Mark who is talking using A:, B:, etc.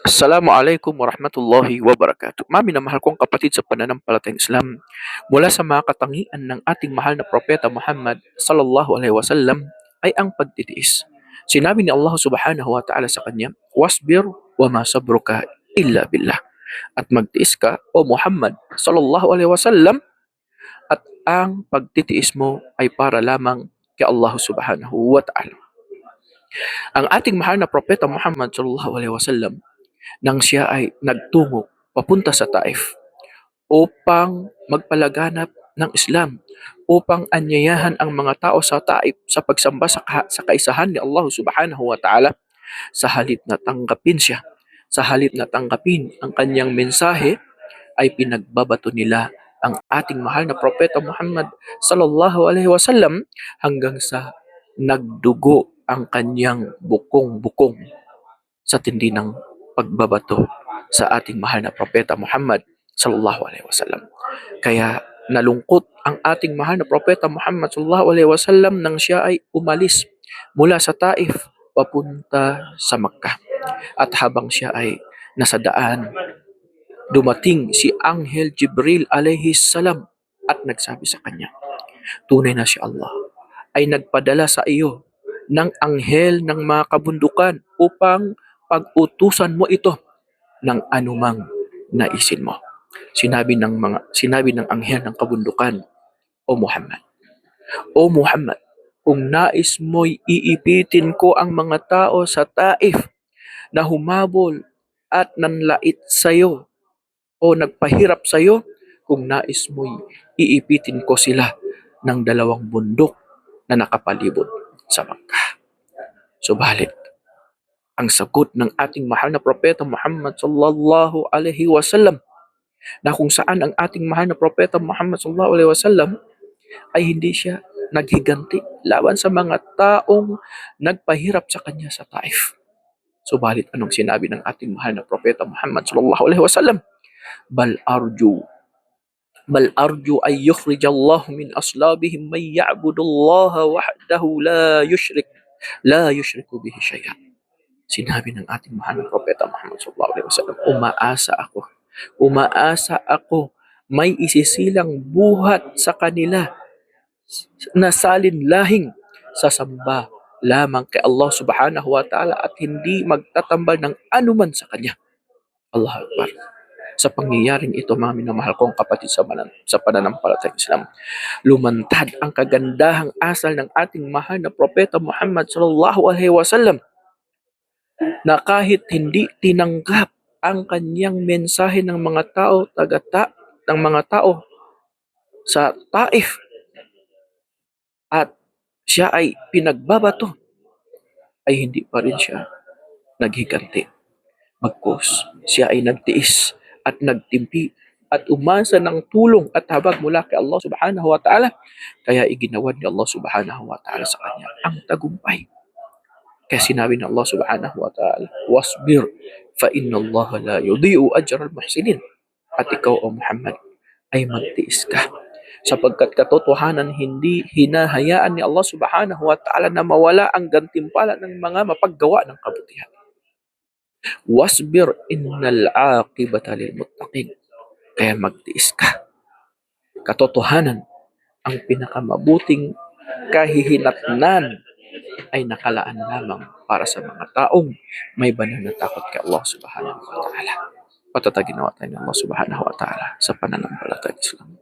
A: Assalamualaikum warahmatullahi wabarakatuh. Minamahal kong kapatid sa pananampalatayang Islam, mula sa mga katangian ng ating mahal na propeta Muhammad sallallahu alaihi wasallam ay ang pagtitiis. Sinabi ni Allah subhanahu wa ta'ala sa kanya, "Wasbir wa ma sabruka illa billah." At magtiis ka, o Muhammad sallallahu alaihi wasallam, at ang pagtitiis mo ay para lamang kay Allah subhanahu wa ta'ala. Ang ating mahal na propeta Muhammad sallallahu alaihi wasallam nang siya ay nagtungo papunta sa Taif upang magpalaganap ng Islam, upang anyayahan ang mga tao sa Taif sa pagsamba sa kaisahan ni Allah subhanahu wa ta'ala. Sa halip na tanggapin siya, sa halip na tanggapin ang kanyang mensahe, ay pinagbabato nila ang ating mahal na propeta Muhammad sallallahu alaihi wasallam hanggang sa nagdugo ang kanyang bukong-bukong sa tindi ng pagbabato sa ating mahal na propeta Muhammad sallallahu alaihi wasallam. Kaya nalungkot ang ating mahal na propeta Muhammad sallallahu alaihi wasallam nang siya ay umalis mula sa Taif papunta sa Makkah. At habang siya ay nasa daan, dumating si Anghel Jibril alaihi salam at nagsabi sa kanya, "Tunay na si Allah ay nagpadala sa iyo ng anghel ng mga kabundukan upang pag-utusan mo ito ng anumang naisin mo." Sinabi ng anghel ng kabundukan, "O Muhammad, O Muhammad, kung nais mo'y iipitin ko ang mga tao sa Taif na humabol at nanlait sa iyo o nagpahirap sa iyo, kung nais mo'y iipitin ko sila ng dalawang bundok na nakapalibot sa Makkah." Subalit, ang sagot ng ating mahal na propeta Muhammad sallallahu alaihi wasallam, na kung saan ang ating mahal na propeta Muhammad sallallahu alaihi wasallam ay hindi siya naghiganti laban sa mga taong nagpahirap sa kanya sa Taif. Subalit anong sinabi ng ating mahal na propeta Muhammad sallallahu alaihi wasallam? Bal arju bal arju ay yukhrijallahu min aslabihim man ya'budullaha wahdahu la yushriku bihi syai'a. Sinabi ng ating mahal na propeta Muhammad sallallahu alaihi wasallam, umaasa ako may isisilang buhat sa kanila na salinlahing sasamba lamang kay Allah subhanahu wa ta'ala at hindi magtatambal ng anuman sa kanya. Allah Akbar. Sa pangyayaring ito, mga minamahal kong kapatid sa pananampalatayang Islam, lumantad ang kagandahang asal ng ating mahal na propeta Muhammad sallallahu alaihi wasallam, na kahit hindi tinanggap ang kanyang mensahe ng mga tao sa Taif, at siya ay pinagbabato, ay hindi pa rin siya naghiganti. Bagkus siya ay nagtiis at nagtimpi at umasa ng tulong at habag mula kay Allah subhanahu wa ta'ala. Kaya iginawad ni Allah subhanahu wa ta'ala sa kanya ang tagumpay. Kaya sinabi ng Allah subhanahu wa ta'ala, "Wasbir fa inna Allah la yudhi'u ajra al-muhsinin." At ikaw, O Muhammad, ay magtiis ka, sapagkat katotohanan hindi hinahayaan ni Allah subhanahu wa ta'ala na mawala ang gantimpala ng mga mapaggawa ng kabutihan. Wasbir innal aqibata lil muttaqin. Kaya magtiis ka. Katotohanan, ang pinakamabuting kahihinatnan ay nakalaan lamang para sa mga taong may banal na takot kay Allah subhanahu wa ta'ala. Patatagin nawa tayo ng Allah subhanahu wa ta'ala sa pananampalatayang Islam.